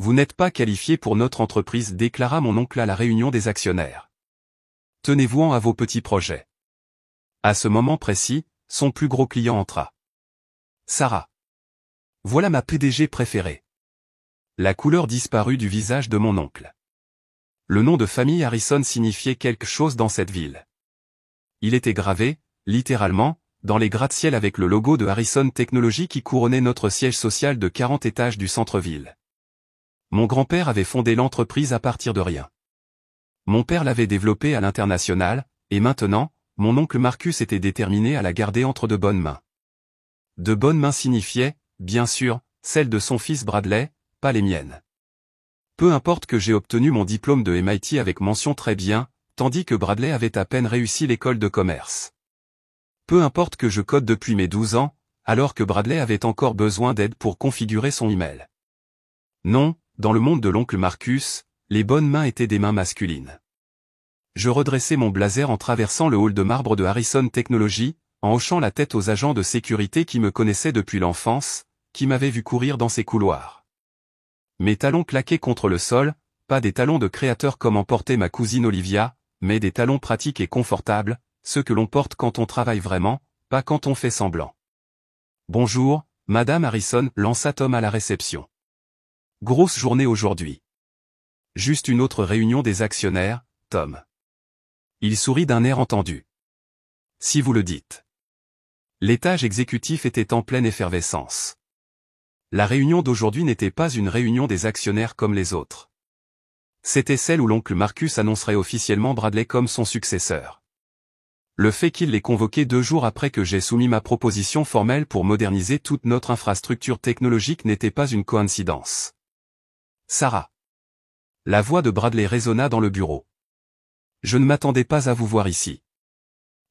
Vous n'êtes pas qualifié pour notre entreprise, déclara mon oncle à la réunion des actionnaires. Tenez-vous-en à vos petits projets. À ce moment précis, son plus gros client entra. Sarah. Voilà ma PDG préférée. La couleur disparut du visage de mon oncle. Le nom de famille Harrison signifiait quelque chose dans cette ville. Il était gravé, littéralement, dans les gratte-ciel avec le logo de Harrison Technologies qui couronnait notre siège social de 40 étages du centre-ville. Mon grand-père avait fondé l'entreprise à partir de rien. Mon père l'avait développée à l'international, et maintenant, mon oncle Marcus était déterminé à la garder entre de bonnes mains. De bonnes mains signifiait, bien sûr, celles de son fils Bradley, pas les miennes. Peu importe que j'ai obtenu mon diplôme de MIT avec mention très bien, tandis que Bradley avait à peine réussi l'école de commerce. Peu importe que je code depuis mes 12 ans, alors que Bradley avait encore besoin d'aide pour configurer son email. Non, dans le monde de l'oncle Marcus, les bonnes mains étaient des mains masculines. Je redressai mon blazer en traversant le hall de marbre de Harrison Technologies, en hochant la tête aux agents de sécurité qui me connaissaient depuis l'enfance, qui m'avaient vu courir dans ces couloirs. Mes talons claquaient contre le sol, pas des talons de créateur comme en portait ma cousine Olivia, mais des talons pratiques et confortables, ceux que l'on porte quand on travaille vraiment, pas quand on fait semblant. Bonjour, Madame Harrison, lança Tom à la réception. Grosse journée aujourd'hui. Juste une autre réunion des actionnaires, Tom. Il sourit d'un air entendu. Si vous le dites. L'étage exécutif était en pleine effervescence. La réunion d'aujourd'hui n'était pas une réunion des actionnaires comme les autres. C'était celle où l'oncle Marcus annoncerait officiellement Bradley comme son successeur. Le fait qu'il l'ait convoqué 2 jours après que j'ai soumis ma proposition formelle pour moderniser toute notre infrastructure technologique n'était pas une coïncidence. Sarah. La voix de Bradley résonna dans le bureau. Je ne m'attendais pas à vous voir ici.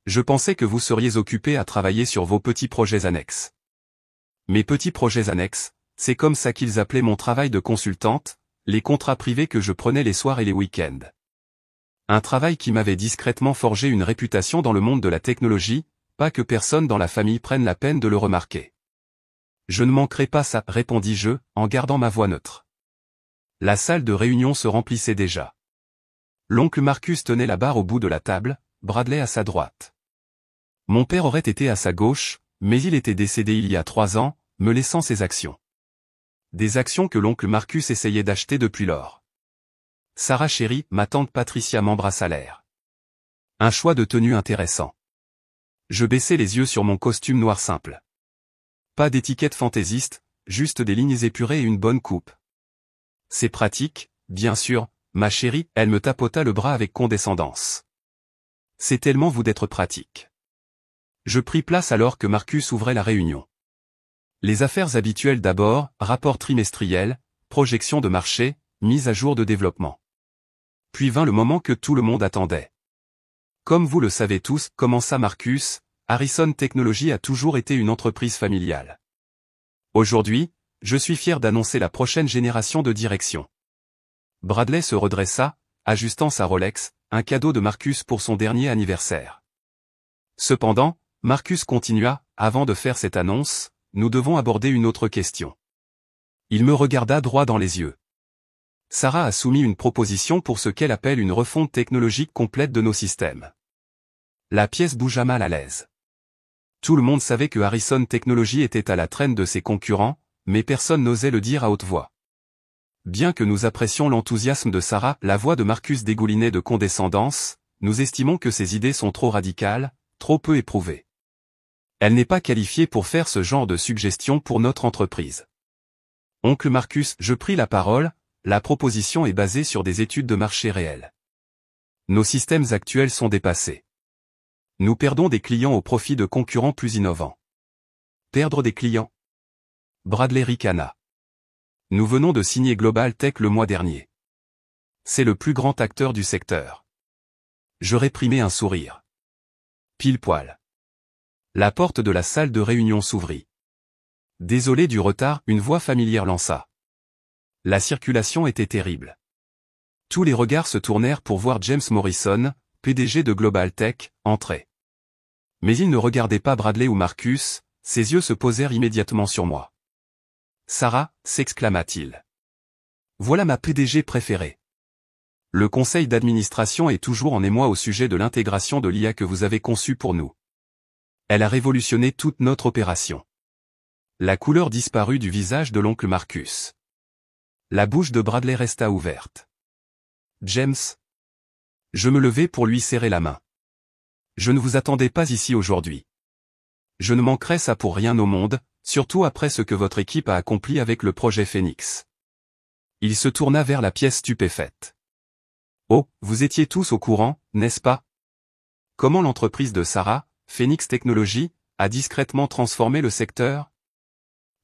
Je pensais que vous seriez occupé à travailler sur vos petits projets annexes. Mes petits projets annexes, c'est comme ça qu'ils appelaient mon travail de consultante, les contrats privés que je prenais les soirs et les week-ends. Un travail qui m'avait discrètement forgé une réputation dans le monde de la technologie, pas que personne dans la famille prenne la peine de le remarquer. Je ne manquerai pas ça, répondis-je, en gardant ma voix neutre. La salle de réunion se remplissait déjà. L'oncle Marcus tenait la barre au bout de la table, Bradley à sa droite. Mon père aurait été à sa gauche, mais il était décédé il y a 3 ans, me laissant ses actions. Des actions que l'oncle Marcus essayait d'acheter depuis lors. Sarah chérie, ma tante Patricia m'embrassa l'air. Un choix de tenue intéressant. Je baissai les yeux sur mon costume noir simple. Pas d'étiquette fantaisiste, juste des lignes épurées et une bonne coupe. C'est pratique, bien sûr, ma chérie, elle me tapota le bras avec condescendance. C'est tellement vous d'être pratique. Je pris place alors que Marcus ouvrait la réunion. Les affaires habituelles d'abord, rapport trimestriel, projection de marché, mise à jour de développement. Puis vint le moment que tout le monde attendait. Comme vous le savez tous, commença Marcus, Harrison Technologies a toujours été une entreprise familiale. Aujourd'hui, je suis fier d'annoncer la prochaine génération de direction. Bradley se redressa, ajustant sa Rolex, un cadeau de Marcus pour son dernier anniversaire. Cependant, Marcus continua, avant de faire cette annonce, nous devons aborder une autre question. Il me regarda droit dans les yeux. Sarah a soumis une proposition pour ce qu'elle appelle une refonte technologique complète de nos systèmes. La pièce bougea mal à l'aise. Tout le monde savait que Harrison Technologies était à la traîne de ses concurrents, mais personne n'osait le dire à haute voix. Bien que nous apprécions l'enthousiasme de Sarah, la voix de Marcus dégoulinait de condescendance, nous estimons que ses idées sont trop radicales, trop peu éprouvées. Elle n'est pas qualifiée pour faire ce genre de suggestions pour notre entreprise. Oncle Marcus, je pris la parole, la proposition est basée sur des études de marché réelles. Nos systèmes actuels sont dépassés. Nous perdons des clients au profit de concurrents plus innovants. Perdre des clients? Bradley ricana. Nous venons de signer Global Tech le mois dernier. C'est le plus grand acteur du secteur. Je réprimai un sourire. Pile poil. La porte de la salle de réunion s'ouvrit. Désolé du retard, une voix familière lança. La circulation était terrible. Tous les regards se tournèrent pour voir James Morrison, PDG de Global Tech, entrer. Mais il ne regardait pas Bradley ou Marcus, ses yeux se posèrent immédiatement sur moi. Sarah, s'exclama-t-il. Voilà ma PDG préférée. Le conseil d'administration est toujours en émoi au sujet de l'intégration de l'IA que vous avez conçue pour nous. Elle a révolutionné toute notre opération. La couleur disparut du visage de l'oncle Marcus. La bouche de Bradley resta ouverte. James. Je me levai pour lui serrer la main. Je ne vous attendais pas ici aujourd'hui. Je ne manquerai ça pour rien au monde, surtout après ce que votre équipe a accompli avec le projet Phoenix. Il se tourna vers la pièce stupéfaite. Oh, vous étiez tous au courant, n'est-ce pas? Comment l'entreprise de Sarah, Phoenix Technologies, a discrètement transformé le secteur?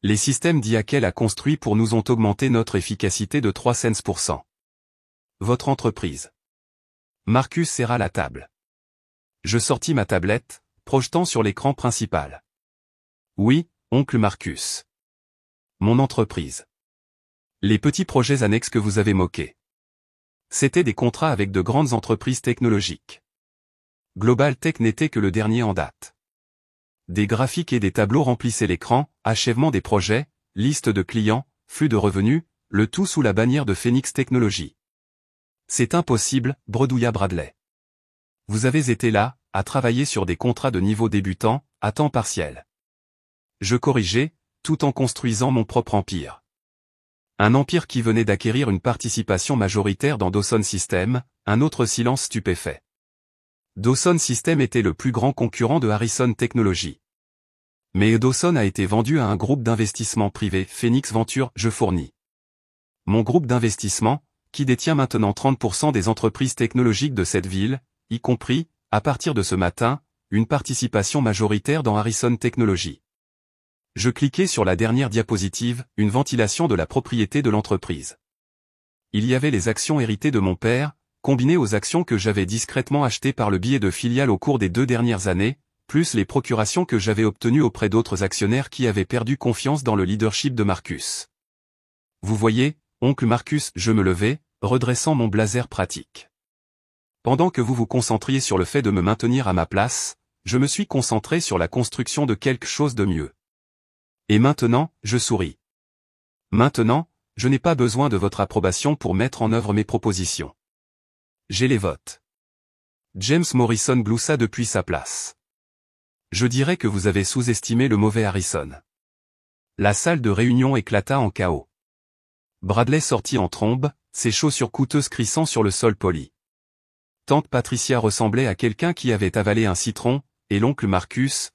Les systèmes d'IA qu'elle a construits pour nous ont augmenté notre efficacité de 3 cents%. Votre entreprise. Marcus serra la table. Je sortis ma tablette, projetant sur l'écran principal. Oui, oncle Marcus. Mon entreprise. Les petits projets annexes que vous avez moqués. C'étaient des contrats avec de grandes entreprises technologiques. Global Tech n'était que le dernier en date. Des graphiques et des tableaux remplissaient l'écran, achèvement des projets, liste de clients, flux de revenus, le tout sous la bannière de Phoenix Technologies. C'est impossible, bredouilla Bradley. Vous avez été là, à travailler sur des contrats de niveau débutant, à temps partiel. Je corrigeais, tout en construisant mon propre empire. Un empire qui venait d'acquérir une participation majoritaire dans Dawson Systems, un autre silence stupéfait. Dawson Systems était le plus grand concurrent de Harrison Technologies. Mais Dawson a été vendu à un groupe d'investissement privé, Phoenix Venture, je fournis. Mon groupe d'investissement, qui détient maintenant 30% des entreprises technologiques de cette ville, y compris, à partir de ce matin, une participation majoritaire dans Harrison Technologies. Je cliquais sur la dernière diapositive, une ventilation de la propriété de l'entreprise. Il y avait les actions héritées de mon père, combinées aux actions que j'avais discrètement achetées par le biais de filiales au cours des 2 dernières années, plus les procurations que j'avais obtenues auprès d'autres actionnaires qui avaient perdu confiance dans le leadership de Marcus. Vous voyez, oncle Marcus, je me levai, redressant mon blazer pratique. Pendant que vous vous concentriez sur le fait de me maintenir à ma place, je me suis concentré sur la construction de quelque chose de mieux. Et maintenant, je souris. Maintenant, je n'ai pas besoin de votre approbation pour mettre en œuvre mes propositions. J'ai les votes. James Morrison gloussa depuis sa place. Je dirais que vous avez sous-estimé le mauvais Harrison. La salle de réunion éclata en chaos. Bradley sortit en trombe, ses chaussures coûteuses crissant sur le sol poli. Tante Patricia ressemblait à quelqu'un qui avait avalé un citron, et l'oncle Marcus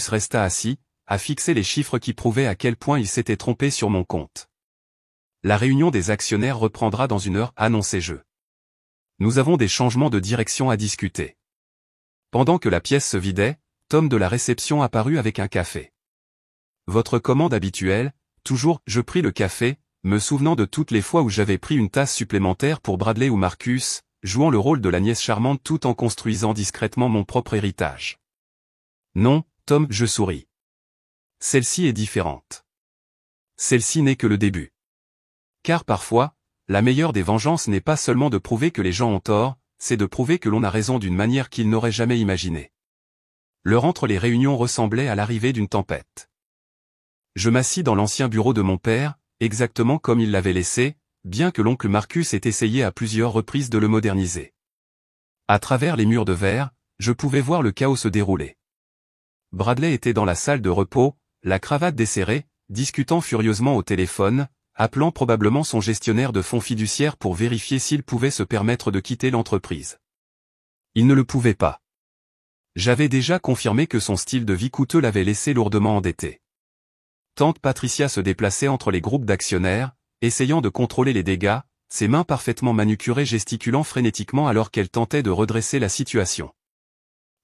resta assis, à fixer les chiffres qui prouvaient à quel point il s'était trompé sur mon compte. La réunion des actionnaires reprendra dans 1 heure, annoncai-je. Nous avons des changements de direction à discuter. Pendant que la pièce se vidait, Tom de la réception apparut avec un café. Votre commande habituelle, toujours, je pris le café, me souvenant de toutes les fois où j'avais pris une tasse supplémentaire pour Bradley ou Marcus, jouant le rôle de la nièce charmante tout en construisant discrètement mon propre héritage. Non, Tom, je souris. Celle-ci est différente. Celle-ci n'est que le début. Car parfois, la meilleure des vengeances n'est pas seulement de prouver que les gens ont tort, c'est de prouver que l'on a raison d'une manière qu'ils n'auraient jamais imaginée. L'heure entre les réunions ressemblait à l'arrivée d'une tempête. Je m'assis dans l'ancien bureau de mon père, exactement comme il l'avait laissé, bien que l'oncle Marcus ait essayé à plusieurs reprises de le moderniser. À travers les murs de verre, je pouvais voir le chaos se dérouler. Bradley était dans la salle de repos, la cravate desserrée, discutant furieusement au téléphone, appelant probablement son gestionnaire de fonds fiduciaires pour vérifier s'il pouvait se permettre de quitter l'entreprise. Il ne le pouvait pas. J'avais déjà confirmé que son style de vie coûteux l'avait laissé lourdement endetté. Tante Patricia se déplaçait entre les groupes d'actionnaires, essayant de contrôler les dégâts, ses mains parfaitement manucurées gesticulant frénétiquement alors qu'elle tentait de redresser la situation.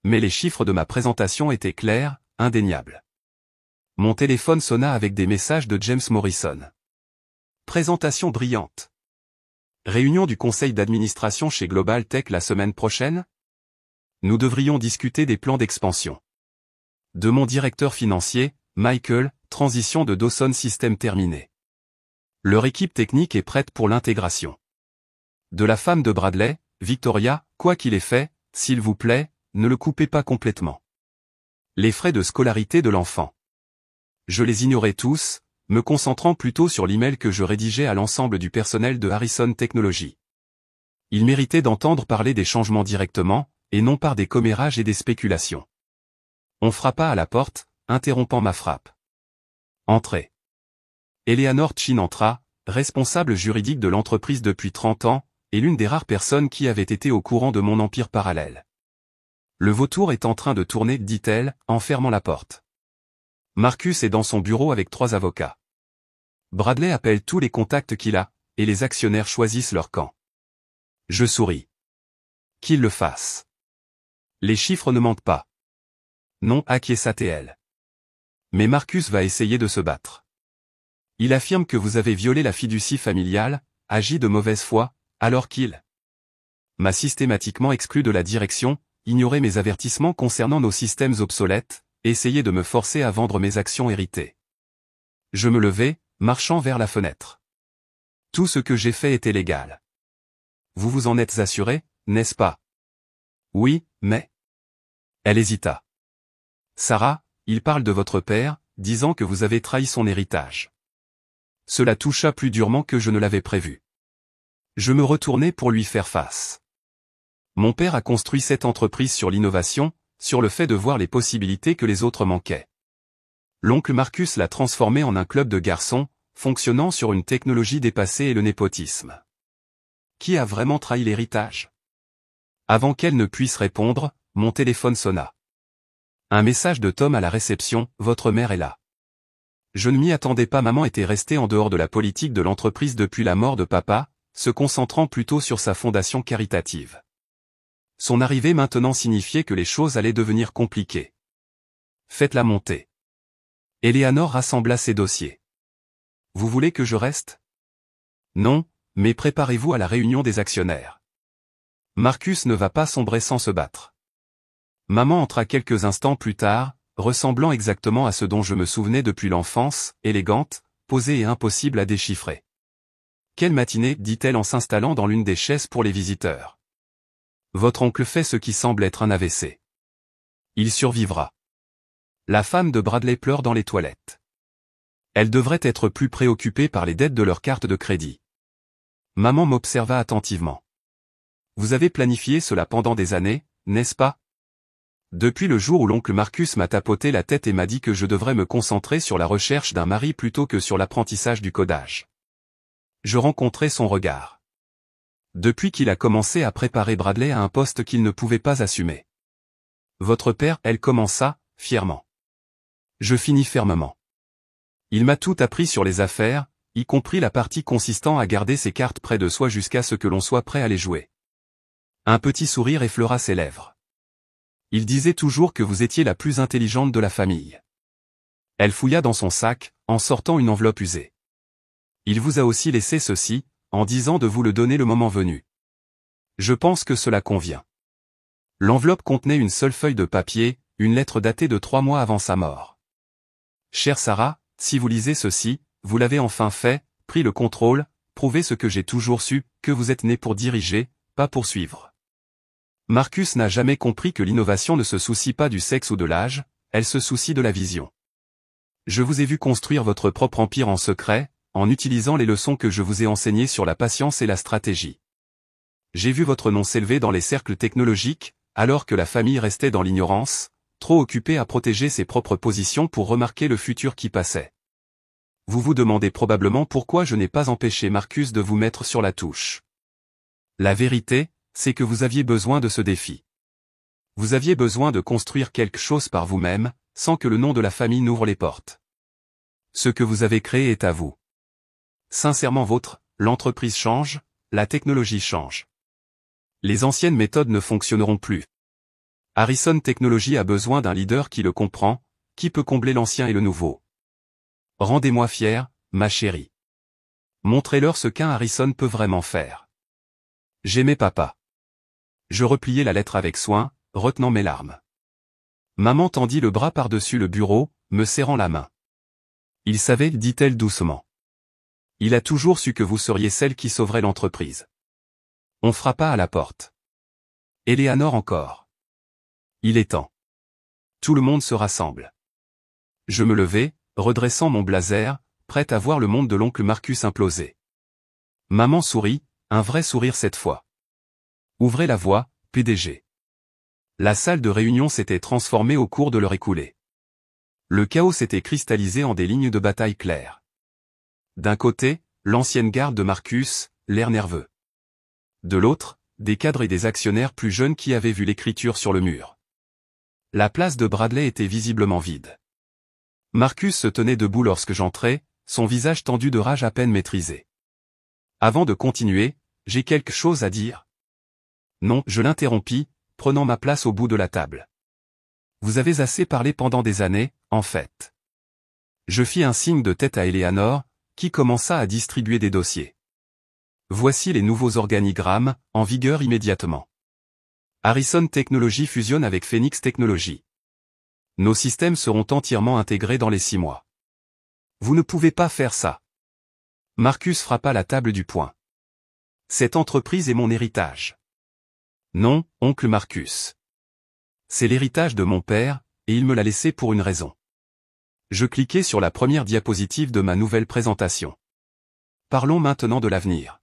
Mais les chiffres de ma présentation étaient clairs, indéniables. Mon téléphone sonna avec des messages de James Morrison. Présentation brillante. Réunion du conseil d'administration chez Global Tech la semaine prochaine? Nous devrions discuter des plans d'expansion. De mon directeur financier, Michael, transition de Dawson Systems terminée. Leur équipe technique est prête pour l'intégration. De la femme de Bradley, Victoria, quoi qu'il ait fait, s'il vous plaît, ne le coupez pas complètement. Les frais de scolarité de l'enfant. Je les ignorais tous, me concentrant plutôt sur l'email que je rédigeais à l'ensemble du personnel de Harrison Technologies. Il méritait d'entendre parler des changements directement, et non par des commérages et des spéculations. On frappa à la porte, interrompant ma frappe. Entrez. Eleanor Chin entra, responsable juridique de l'entreprise depuis 30 ans, et l'une des rares personnes qui avait été au courant de mon empire parallèle. Le vautour est en train de tourner, dit-elle, en fermant la porte. Marcus est dans son bureau avec 3 avocats. Bradley appelle tous les contacts qu'il a, et les actionnaires choisissent leur camp. Je souris. Qu'il le fasse. Les chiffres ne mentent pas. Non, acquiesça-t-elle. Mais Marcus va essayer de se battre. Il affirme que vous avez violé la fiducie familiale, agi de mauvaise foi, alors qu'il m'a systématiquement exclu de la direction, ignoré mes avertissements concernant nos systèmes obsolètes, essayé de me forcer à vendre mes actions héritées. Je me levai, marchant vers la fenêtre. Tout ce que j'ai fait était légal. Vous vous en êtes assuré, n'est-ce pas? Oui, mais... Elle hésita. Sarah, il parle de votre père, disant que vous avez trahi son héritage. Cela toucha plus durement que je ne l'avais prévu. Je me retournai pour lui faire face. Mon père a construit cette entreprise sur l'innovation, sur le fait de voir les possibilités que les autres manquaient. L'oncle Marcus l'a transformé en un club de garçons, fonctionnant sur une technologie dépassée et le népotisme. Qui a vraiment trahi l'héritage? Avant qu'elle ne puisse répondre, mon téléphone sonna. Un message de Tom à la réception, votre mère est là. Je ne m'y attendais pas, maman était restée en dehors de la politique de l'entreprise depuis la mort de papa, se concentrant plutôt sur sa fondation caritative. Son arrivée maintenant signifiait que les choses allaient devenir compliquées. Faites-la monter. Eleanor rassembla ses dossiers. Vous voulez que je reste? Non, mais préparez-vous à la réunion des actionnaires. Marcus ne va pas sombrer sans se battre. Maman entra quelques instants plus tard, ressemblant exactement à ce dont je me souvenais depuis l'enfance, élégante, posée et impossible à déchiffrer. Quelle matinée, dit-elle en s'installant dans l'une des chaises pour les visiteurs. Votre oncle fait ce qui semble être un AVC. Il survivra. La femme de Bradley pleure dans les toilettes. Elle devrait être plus préoccupée par les dettes de leur carte de crédit. Maman m'observa attentivement. Vous avez planifié cela pendant des années, n'est-ce pas? Depuis le jour où l'oncle Marcus m'a tapoté la tête et m'a dit que je devrais me concentrer sur la recherche d'un mari plutôt que sur l'apprentissage du codage. Je rencontrai son regard. Depuis qu'il a commencé à préparer Bradley à un poste qu'il ne pouvait pas assumer. Votre père, elle commença, fièrement. Je finis fermement. Il m'a tout appris sur les affaires, y compris la partie consistant à garder ses cartes près de soi jusqu'à ce que l'on soit prêt à les jouer. Un petit sourire effleura ses lèvres. Il disait toujours que vous étiez la plus intelligente de la famille. Elle fouilla dans son sac, en sortant une enveloppe usée. Il vous a aussi laissé ceci, en disant de vous le donner le moment venu. Je pense que cela convient. L'enveloppe contenait une seule feuille de papier, une lettre datée de 3 mois avant sa mort. Chère Sarah, si vous lisez ceci, vous l'avez enfin fait, pris le contrôle, prouvé ce que j'ai toujours su, que vous êtes né pour diriger, pas pour suivre. Marcus n'a jamais compris que l'innovation ne se soucie pas du sexe ou de l'âge, elle se soucie de la vision. Je vous ai vu construire votre propre empire en secret, en utilisant les leçons que je vous ai enseignées sur la patience et la stratégie. J'ai vu votre nom s'élever dans les cercles technologiques, alors que la famille restait dans l'ignorance, trop occupée à protéger ses propres positions pour remarquer le futur qui passait. Vous vous demandez probablement pourquoi je n'ai pas empêché Marcus de vous mettre sur la touche. La vérité, c'est que vous aviez besoin de ce défi. Vous aviez besoin de construire quelque chose par vous-même, sans que le nom de la famille n'ouvre les portes. Ce que vous avez créé est à vous. Sincèrement vôtre, l'entreprise change, la technologie change. Les anciennes méthodes ne fonctionneront plus. Harrison Technologies a besoin d'un leader qui le comprend, qui peut combler l'ancien et le nouveau. Rendez-moi fier, ma chérie. Montrez-leur ce qu'un Harrison peut vraiment faire. J'aimais papa. Je repliai la lettre avec soin, retenant mes larmes. Maman tendit le bras par-dessus le bureau, me serrant la main. Il savait, dit-elle doucement. Il a toujours su que vous seriez celle qui sauverait l'entreprise. On frappa à la porte. Eleanor encore. Il est temps. Tout le monde se rassemble. Je me levai, redressant mon blazer, prête à voir le monde de l'oncle Marcus imploser. Maman sourit, un vrai sourire cette fois. Ouvrez la voie, PDG. La salle de réunion s'était transformée au cours de l'heure écoulée. Le chaos s'était cristallisé en des lignes de bataille claires. D'un côté, l'ancienne garde de Marcus, l'air nerveux. De l'autre, des cadres et des actionnaires plus jeunes qui avaient vu l'écriture sur le mur. La place de Bradley était visiblement vide. Marcus se tenait debout lorsque j'entrai, son visage tendu de rage à peine maîtrisé. Avant de continuer, j'ai quelque chose à dire. Non, je l'interrompis, prenant ma place au bout de la table. Vous avez assez parlé pendant des années, en fait. Je fis un signe de tête à Eleanor, qui commença à distribuer des dossiers. Voici les nouveaux organigrammes, en vigueur immédiatement. Harrison Technologies fusionne avec Phoenix Technologies. Nos systèmes seront entièrement intégrés dans les 6 mois. Vous ne pouvez pas faire ça. Marcus frappa la table du poing. Cette entreprise est mon héritage. Non, oncle Marcus. C'est l'héritage de mon père, et il me l'a laissé pour une raison. Je cliquai sur la première diapositive de ma nouvelle présentation. Parlons maintenant de l'avenir.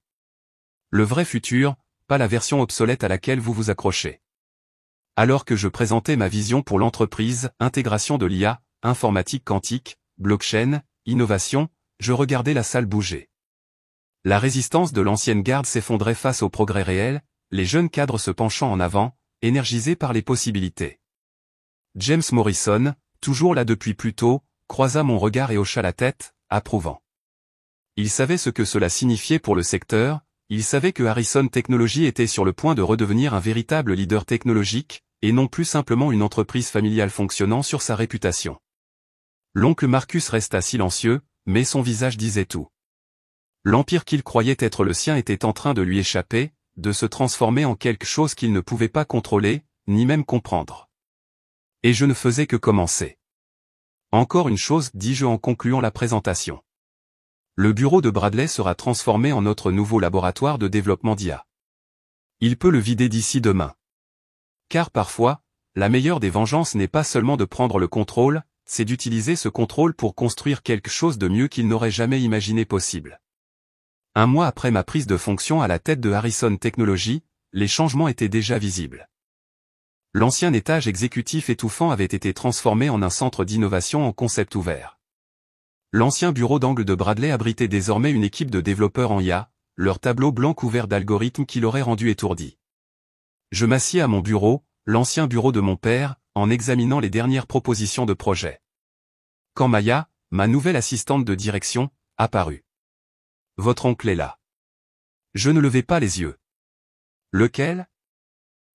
Le vrai futur, pas la version obsolète à laquelle vous vous accrochez. Alors que je présentais ma vision pour l'entreprise, intégration de l'IA, informatique quantique, blockchain, innovation, je regardais la salle bouger. La résistance de l'ancienne garde s'effondrait face au progrès réel, les jeunes cadres se penchant en avant, énergisés par les possibilités. James Morrison, toujours là depuis plus tôt, croisa mon regard et hocha la tête, approuvant. Il savait ce que cela signifiait pour le secteur, il savait que Harrison Technologies était sur le point de redevenir un véritable leader technologique, et non plus simplement une entreprise familiale fonctionnant sur sa réputation. L'oncle Marcus resta silencieux, mais son visage disait tout. L'empire qu'il croyait être le sien était en train de lui échapper, de se transformer en quelque chose qu'il ne pouvait pas contrôler, ni même comprendre. Et je ne faisais que commencer. Encore une chose, dis-je en concluant la présentation. Le bureau de Bradley sera transformé en notre nouveau laboratoire de développement d'IA. Il peut le vider d'ici demain. Car parfois, la meilleure des vengeances n'est pas seulement de prendre le contrôle, c'est d'utiliser ce contrôle pour construire quelque chose de mieux qu'il n'aurait jamais imaginé possible. Un mois après ma prise de fonction à la tête de Harrison Technologies, les changements étaient déjà visibles. L'ancien étage exécutif étouffant avait été transformé en un centre d'innovation en concept ouvert. L'ancien bureau d'angle de Bradley abritait désormais une équipe de développeurs en IA, leur tableau blanc couvert d'algorithmes qui l'auraient rendu étourdi. Je m'assis à mon bureau, l'ancien bureau de mon père, en examinant les dernières propositions de projet. Quand Maya, ma nouvelle assistante de direction, apparut. Votre oncle est là. Je ne levai pas les yeux. Lequel?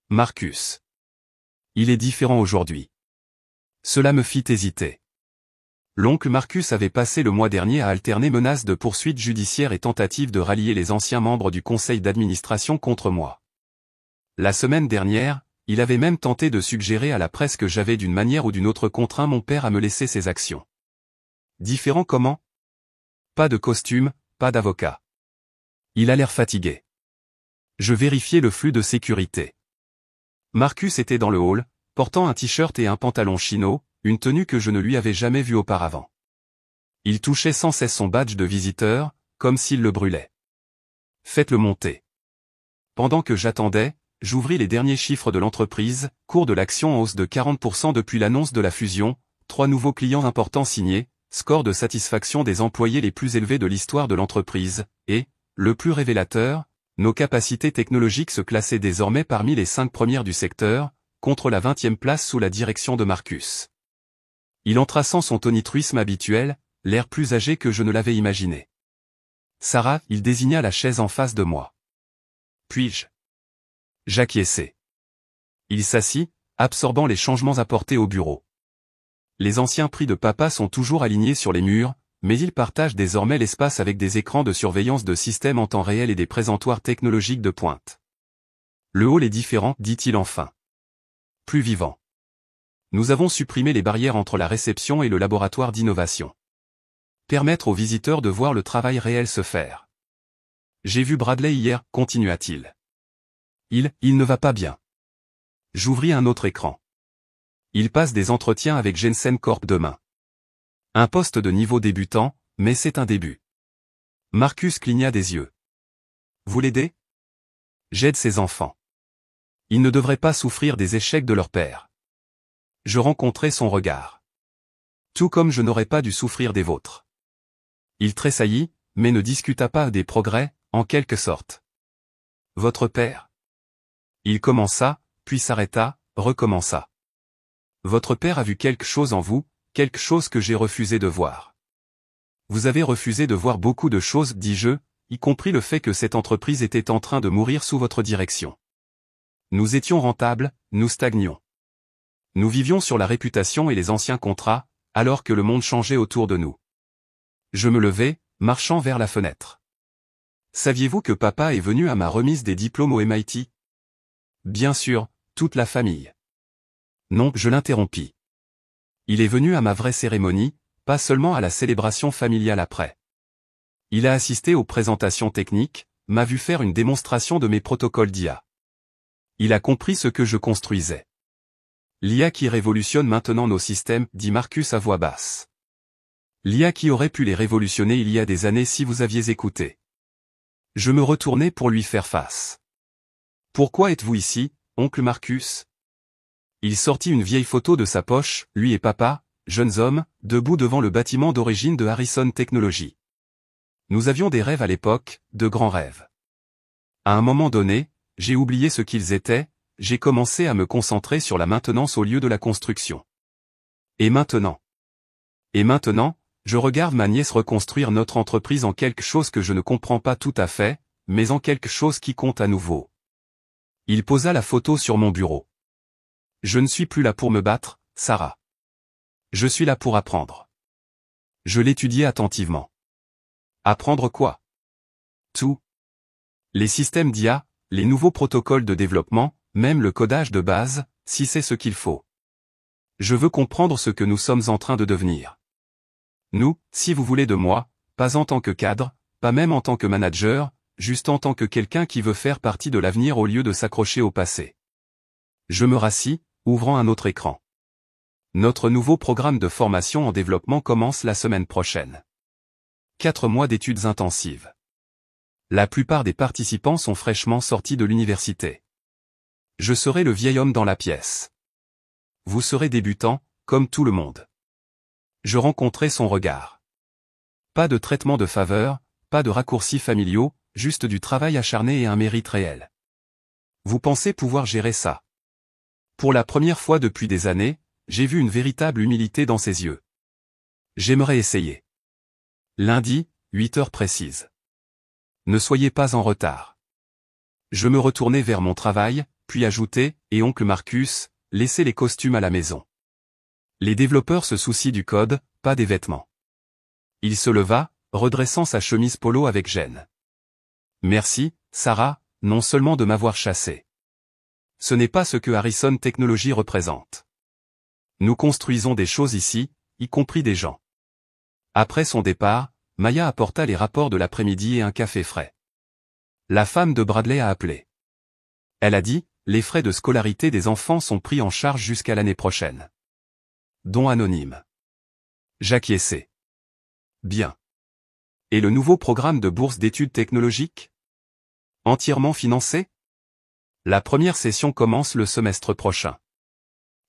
Marcus. Il est différent aujourd'hui. Cela me fit hésiter. L'oncle Marcus avait passé le mois dernier à alterner menaces de poursuites judiciaires et tentatives de rallier les anciens membres du conseil d'administration contre moi. La semaine dernière, il avait même tenté de suggérer à la presse que j'avais d'une manière ou d'une autre contraint mon père à me laisser ses actions. Différent comment? Pas de costume, pas d'avocat. Il a l'air fatigué. Je vérifiai le flux de sécurité. Marcus était dans le hall, portant un t-shirt et un pantalon chino, une tenue que je ne lui avais jamais vue auparavant. Il touchait sans cesse son badge de visiteur, comme s'il le brûlait. Faites-le monter. Pendant que j'attendais, j'ouvris les derniers chiffres de l'entreprise, cours de l'action en hausse de 40% depuis l'annonce de la fusion, 3 nouveaux clients importants signés, score de satisfaction des employés les plus élevés de l'histoire de l'entreprise, et, le plus révélateur, nos capacités technologiques se classaient désormais parmi les 5 premières du secteur, contre la 20e place sous la direction de Marcus. Il entra sans son tonitruisme habituel, l'air plus âgé que je ne l'avais imaginé. Sarah, il désigna la chaise en face de moi. Puis-je? J'acquiesçai. Il s'assit, absorbant les changements apportés au bureau. Les anciens prix de papa sont toujours alignés sur les murs, mais ils partagent désormais l'espace avec des écrans de surveillance de système en temps réel et des présentoirs technologiques de pointe. Le hall est différent, dit-il enfin. Plus vivant. Nous avons supprimé les barrières entre la réception et le laboratoire d'innovation. Permettre aux visiteurs de voir le travail réel se faire. J'ai vu Bradley hier, continua-t-il. Il ne va pas bien. J'ouvris un autre écran. Il passe des entretiens avec Jensen Corp demain. Un poste de niveau débutant, Mais c'est un début. Marcus cligna des yeux. Vous l'aidez? J'aide ses enfants. Ils ne devraient pas souffrir des échecs de leur père. Je rencontrai son regard. Tout comme je n'aurais pas dû souffrir des vôtres. Il tressaillit, mais ne discuta pas des progrès, en quelque sorte. Votre père? Il commença, puis s'arrêta, recommença. Votre père a vu quelque chose en vous, quelque chose que j'ai refusé de voir. Vous avez refusé de voir beaucoup de choses, dis-je, y compris le fait que cette entreprise était en train de mourir sous votre direction. Nous étions rentables, nous stagnions. Nous vivions sur la réputation et les anciens contrats, alors que le monde changeait autour de nous. Je me levai, marchant vers la fenêtre. Saviez-vous que papa est venu à ma remise des diplômes au MIT? Bien sûr, toute la famille. Non, je l'interrompis. Il est venu à ma vraie cérémonie, pas seulement à la célébration familiale après. Il a assisté aux présentations techniques, m'a vu faire une démonstration de mes protocoles d'IA. Il a compris ce que je construisais. L'IA qui révolutionne maintenant nos systèmes, dit Marcus à voix basse. L'IA qui aurait pu les révolutionner il y a des années si vous aviez écouté. Je me retournai pour lui faire face. Pourquoi êtes-vous ici, oncle Marcus? Il sortit une vieille photo de sa poche, lui et papa, jeunes hommes, debout devant le bâtiment d'origine de Harrison Technology. Nous avions des rêves à l'époque, de grands rêves. À un moment donné, j'ai oublié ce qu'ils étaient, j'ai commencé à me concentrer sur la maintenance au lieu de la construction. Et maintenant, je regarde ma nièce reconstruire notre entreprise en quelque chose que je ne comprends pas tout à fait, mais en quelque chose qui compte à nouveau. Il posa la photo sur mon bureau. Je ne suis plus là pour me battre, Sarah. Je suis là pour apprendre. Je l'étudiais attentivement. Apprendre quoi? Tout. Les systèmes d'IA, les nouveaux protocoles de développement, même le codage de base, si c'est ce qu'il faut. Je veux comprendre ce que nous sommes en train de devenir. Nous, si vous voulez de moi, pas en tant que cadre, pas même en tant que manager, juste en tant que quelqu'un qui veut faire partie de l'avenir au lieu de s'accrocher au passé. Je me rassis, ouvrant un autre écran. Notre nouveau programme de formation en développement commence la semaine prochaine. 4 mois d'études intensives. La plupart des participants sont fraîchement sortis de l'université. Je serai le vieil homme dans la pièce. Vous serez débutant, comme tout le monde. Je rencontrai son regard. Pas de traitement de faveur, pas de raccourcis familiaux, juste du travail acharné et un mérite réel. Vous pensez pouvoir gérer ça? Pour la première fois depuis des années, j'ai vu une véritable humilité dans ses yeux. J'aimerais essayer. Lundi, 8 heures précises. Ne soyez pas en retard. Je me retournai vers mon travail, puis ajoutai, et oncle Marcus, laissez les costumes à la maison. Les développeurs se soucient du code, pas des vêtements. Il se leva, redressant sa chemise polo avec gêne. Merci, Sarah, non seulement de m'avoir chassé. Ce n'est pas ce que Harrison Technology représente. Nous construisons des choses ici, y compris des gens. Après son départ, Maya apporta les rapports de l'après-midi et un café frais. La femme de Bradley a appelé. Elle a dit, les frais de scolarité des enfants sont pris en charge jusqu'à l'année prochaine. Don anonyme. J'acquiesçai. Bien. Et le nouveau programme de bourse d'études technologiques? Entièrement financé? La première session commence le semestre prochain.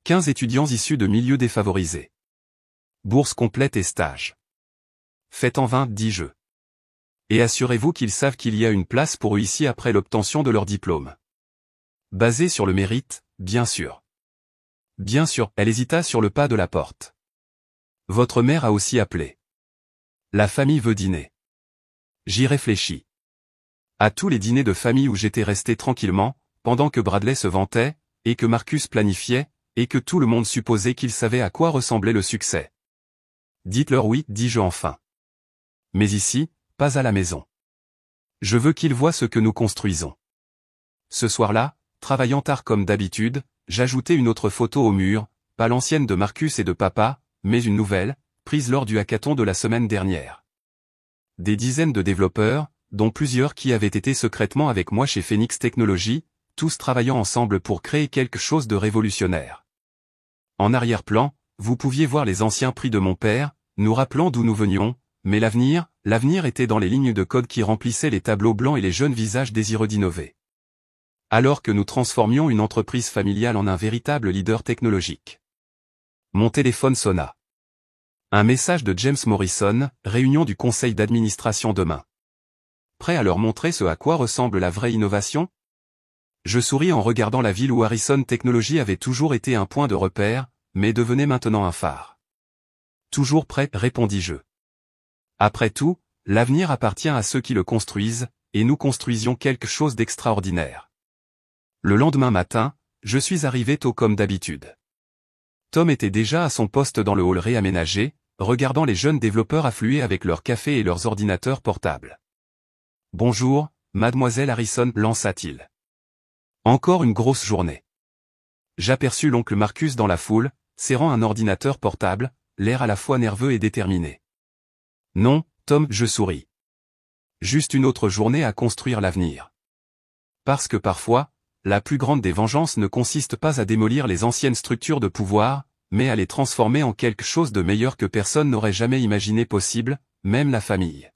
15 étudiants issus de milieux défavorisés. Bourse complète et stage. Faites en 20, dis-je. Et assurez-vous qu'ils savent qu'il y a une place pour eux ici après l'obtention de leur diplôme. Basé sur le mérite, bien sûr. Bien sûr, elle hésita sur le pas de la porte. Votre mère a aussi appelé. La famille veut dîner. J'y réfléchis. À tous les dîners de famille où j'étais resté tranquillement, pendant que Bradley se vantait, et que Marcus planifiait, et que tout le monde supposait qu'il savait à quoi ressemblait le succès. Dites-leur oui, dis-je enfin. Mais ici, pas à la maison. Je veux qu'ils voient ce que nous construisons. Ce soir-là, travaillant tard comme d'habitude, j'ajoutai une autre photo au mur, pas l'ancienne de Marcus et de papa, mais une nouvelle, prise lors du hackathon de la semaine dernière. Des dizaines de développeurs, dont plusieurs qui avaient été secrètement avec moi chez Phoenix Technologies, tous travaillant ensemble pour créer quelque chose de révolutionnaire. En arrière-plan, vous pouviez voir les anciens prix de mon père, nous rappelant d'où nous venions, Mais l'avenir était dans les lignes de code qui remplissaient les tableaux blancs et les jeunes visages désireux d'innover. Alors que nous transformions une entreprise familiale en un véritable leader technologique. Mon téléphone sonna. Un message de James Morrison, réunion du conseil d'administration demain. Prêt à leur montrer ce à quoi ressemble la vraie innovation? Je souris en regardant la ville où Harrison Technology avait toujours été un point de repère, mais devenait maintenant un phare. Toujours prêt, répondis-je. Après tout, l'avenir appartient à ceux qui le construisent, et nous construisions quelque chose d'extraordinaire. Le lendemain matin, je suis arrivé tôt comme d'habitude. Tom était déjà à son poste dans le hall réaménagé, regardant les jeunes développeurs affluer avec leur café et leurs ordinateurs portables. « Bonjour, mademoiselle Harrison, lança-t-il. Encore une grosse journée. » J'aperçus l'oncle Marcus dans la foule, serrant un ordinateur portable, l'air à la fois nerveux et déterminé. « Non, Tom, je souris. Juste une autre journée à construire l'avenir. Parce que parfois, la plus grande des vengeances ne consiste pas à démolir les anciennes structures de pouvoir, mais à les transformer en quelque chose de meilleur que personne n'aurait jamais imaginé possible, même la famille.